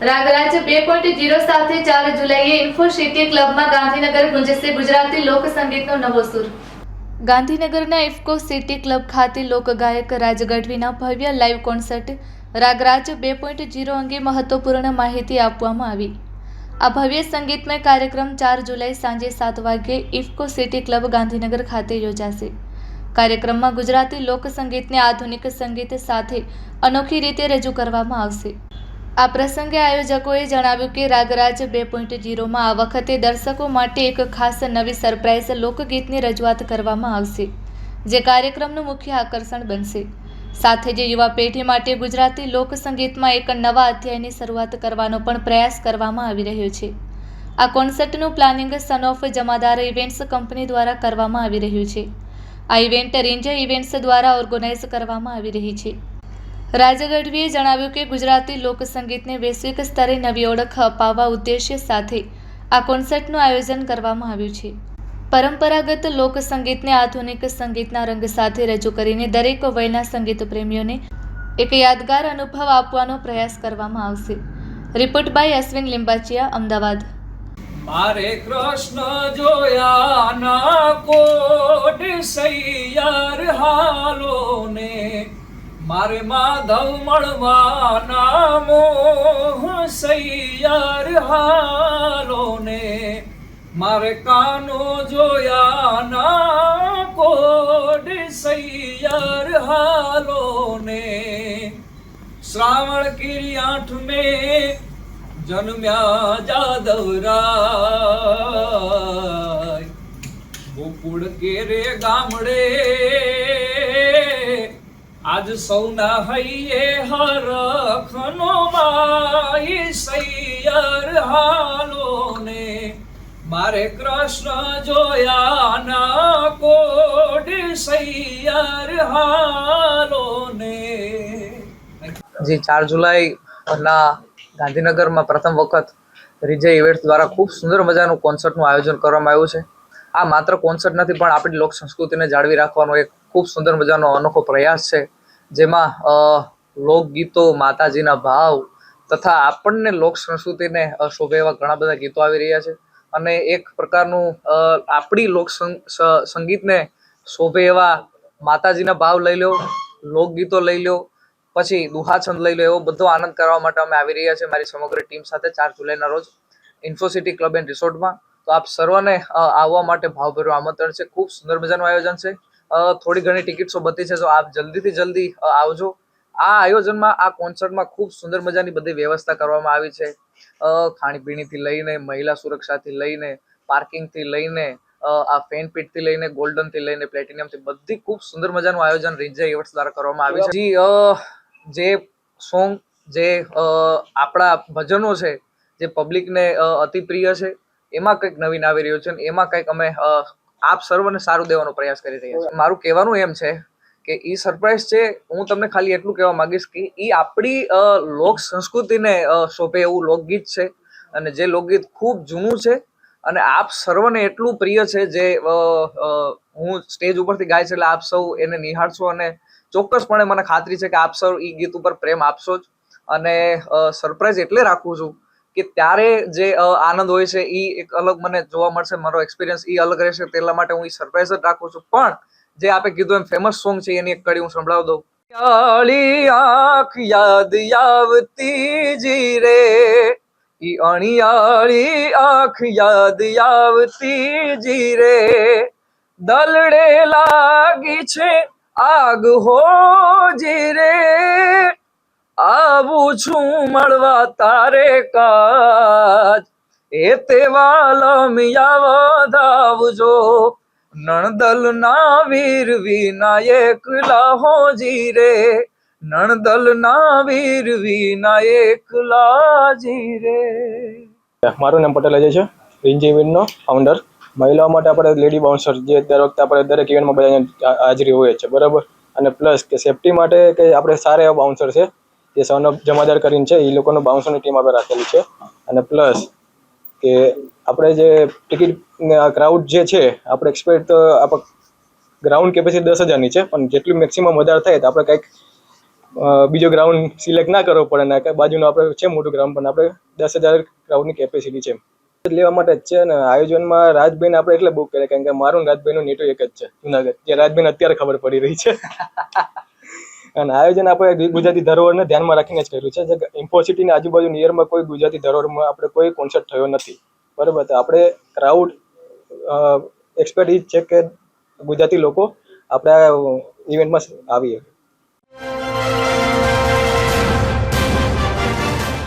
રાગરાજ 2.0 સાથે 4 જુલાઈએ ઇન્ફોસિટી ક્લબમાં ગાંધીનગર ગુંજશે ગુજરાતી લોક સંગીતનો નવો સૂર। ગાંધીનગરના ઇફકો સિટી ક્લબ ખાતે લોકગાયક રાજ ગઢવીના ભવ્ય લાઇવ કોન્સર્ટ રાગરાજ 2.0 અંગે મહત્વપૂર્ણ માહિતી આપવામાં આવી। આ ભવ્ય સંગીતમય કાર્યક્રમ 4 જુલાઈ સાંજે 7 વાગ્યે ઇફકો સિટી ક્લબ ગાંધીનગર ખાતે યોજાશે। કાર્યક્રમમાં ગુજરાતી લોક સંગીતને આધુનિક સંગીત સાથે અનોખી રીતે રજૂ કરવામાં આવશે। આ પ્રસંગે આયોજકોએ જણાવ્યું કે રાગરાજ 2.0માં આ વખતે દર્શકો માટે એક ખાસ નવી સરપ્રાઇઝ લોકગીતની રજૂઆત કરવામાં આવશે, જે કાર્યક્રમનું મુખ્ય આકર્ષણ બનશે। સાથે જ યુવા પેઢી માટે ગુજરાતી લોક સંગીતમાં એક નવા અધ્યાયની શરૂઆત કરવાનો પણ પ્રયાસ કરવામાં આવી રહ્યો છે। આ કોન્સર્ટનું પ્લાનિંગ સન ઓફ જમાદાર ઇવેન્ટ્સ કંપની દ્વારા કરવામાં આવી રહ્યું છે। આ ઇવેન્ટ રેન્જ ઇવેન્ટ્સ દ્વારા ઓર્ગેનાઇઝ કરવામાં આવી રહી છે। રાજ ગઢવીએ જણાવ્યું કે ગુજરાતી લોક સંગીતને વૈશ્વિક સ્તરે નવી ઓળખ અપાવવા ઉદ્દેશ્ય સાથે આ કોન્સર્ટનું આયોજન કરવામાં આવ્યું છે। પરંપરાગત લોક સંગીતને આધુનિક સંગીતના રંગ સાથે રજૂ કરીને દરેક વયના સંગીત પ્રેમીઓને એક યાદગાર અનુભવ આપવાનો પ્રયાસ કરવામાં આવશે। Report by Ashwin Limbachiya, Ahmedabad. મારે કૃષ્ણ જોયા ના કોટ સૈયાર હાલો ને, મારે માધવ મળવાના મોહ સૈયાર હાલો ને, મારે કાનો જોયા ના કોટ સૈયાર હાલો ને। શ્રાવણ કી 8 में જન્મ્યા જાદવરાય, ગોકુળ કેરે ગામડે આજ સૌના હૈયે હરખનો માઈ સૈયાર હાલો ને, મારે કૃષ્ણ જોયા ના કોડ સૈયાર હાલો ને। જી 4 જુલાઈ ના ગાંધીનગરમાં પ્રથમ વખત રીજે ઇવેન્ટ્સ દ્વારા ખૂબ સુંદર મજાનું કોન્સર્ટનું આયોજન કરવામાં આવ્યું છે। આ માત્ર કોન્સર્ટ નથી, પણ આપણી લોક સંસ્કૃતિને જાળવી રાખવાનો એક ખૂબ સુંદર મજાનો અનોખો પ્રયાસ છે, જેમાં લોકગીતો, માતાજીના ભાવ તથા આપણને લોક સંસ્કૃતિને શોભે એવા ઘણા બધા ગીતો આવી રહ્યા છે। અને એક પ્રકારનું આપણી લોક સંગીતને શોભે એવા માતાજીના ભાવ લઈ લો, લોકગીતો લઈ લો, પછી દુહાછંદ લઈ લો, એવો બધો આનંદ કરવા માટે અમે આવી રહ્યા છીએ મારી સમગ્ર ટીમ સાથે 4 જુલાઈના રોજ ઇન્ફોસિટી ક્લબ એન્ડ રિસોર્ટમાં। તો આપ સર્વને આવવા માટે ભાવભર્યું આમંત્રણ છે। ખૂબ સુંદર મજાનું આયોજન છે। થોડી ઘણી ટિકિટ્સો બધી છે, તો આપ જલ્દીથી જલ્દી આવજો। આ આયોજનમાં, આ કોન્સર્ટમાં ખૂબ સુંદર મજાની બધી વ્યવસ્થા કરવામાં આવી છે। ખાણીપીણીથી લઈને, મહિલા સુરક્ષાથી લઈને, પાર્કિંગથી લઈને, આ ફેન પીટથી લઈને, ગોલ્ડનથી લઈને, પ્લેટિનિયમથી બધી ખૂબ સુંદર મજાનું આયોજન રીજે ઇવેન્ટ્સ દ્વારા કરવામાં આવ્યું છે। જે સોંગ, જે આપણા ભજનો છે, જે પબ્લિકને અતિ પ્રિય છે, એમાં કંઈક નવીન આવી રહ્યું છે, અને એમાં કંઈક અમે આપ સર્વને સારું દેવાનો પ્રયાસ કરી રહ્યા છીએ। મારું કહેવાનું એમ છે કે એ સરપ્રાઈઝ છે, હું તમને ખાલી એટલું કહેવા માંગીશ કે એ આપણી લોક સંસ્કૃતિને શોભે એવું લોકગીત છે, અને જે લોકગીત ખૂબ જૂનું છે અને આપ સર્વને એટલું પ્રિય છે, જે હું સ્ટેજ ઉપરથી ગાઈશ એટલે આપ સૌ એને નિહાળશો, અને ચોક્કસપણે મને ખાતરી છે કે આપ સૌ એ ગીત ઉપર પ્રેમ આપશો જ। અને સરપ્રાઈઝ એટલે રાખું છું કે ત્યારે જે આનંદ હોય છે એ એક અલગ મને જોવા મળશે, મારો એક્સપિરિયન્સ એ અલગ રહેશે, તેટલા માટે હું એ સરપ્રાઈઝ જ રાખું છું। પણ જે આપે કીધું એમ ફેમસ સોંગ છે, એની એક કડી હું સંભળાવી દઉં। અળિયાળી આંખ યાદ આવતી જી રે, ઈ અણિયાળી આંખ યાદ આવતી જી રે, દલડે લાગી છે આગ હોજી રે, આવું છું મળવા તારે કાજ, એ તેવાલમ યાદ આવજો, નણદલના વીર વિનાયકલા હોજી રે, નણદલના વીર વિનાયકલા જી રે। મારું નામ પટેલ અજય છે, રીંજ ઇવેન્ટનો ફાઉન્ડર। મહિલાઓ માટે આપણે લેડી બાઉન્સર, જે દર વખતે આપણે દરેક ઇવેન્ટમાં બધા હાજરી હોય છે, બરાબર। અને પ્લસ કે સેફટી માટે કે આપણે સારા એવા બાઉન્સર છે, જે સન ઓફ જમાદાર કરીને છે, એ લોકોનો બાઉન્સરની ટીમ આપણે રાખેલી છે। અને પ્લસ કે આપણે જે ટિકિટ ક્રાઉડ જે છે, આપણે એક્સપેક્ટ આપણે ગ્રાઉન્ડ કેપેસિટી 10,000ની છે, પણ જેટલું મેક્સિમમ વધારે થાય તો આપણે કંઈક બીજો ગ્રાઉન્ડ સિલેક્ટ ના કરવો પડે ને કે બાજુનું આપણે છે મોટું ગ્રાઉન્ડ પણ આપણે 10,000 ક્રાઉડની કેપેસિટી છે લેવા માટે જ છે. ને આયોજનમાં રાજભાઈને આપણે એટલે બુક કર્યા કારણ કે મારું ને રાજભાઈનું નેટો એક જ છે જુનાગઢ, જે રાજભાઈને અત્યારે ખબર પડી રહી છે. અને આયોજન આપણે ગુજરાતી ધરોહરને ધ્યાનમાં રાખીને જ કર્યું છે. જે ઇન્ફોસિટીની આજુબાજુ નિયરમાં કોઈ ગુજરાતી ધરોહરમાં આપણે કોઈ કોન્સર્ટ થયો નથી, બરાબર. તો આપણે ક્રાઉડ એક્સપર્ટ એ જ છે કે ગુજરાતી લોકો આપણે ઇવેન્ટમાં આવીએ.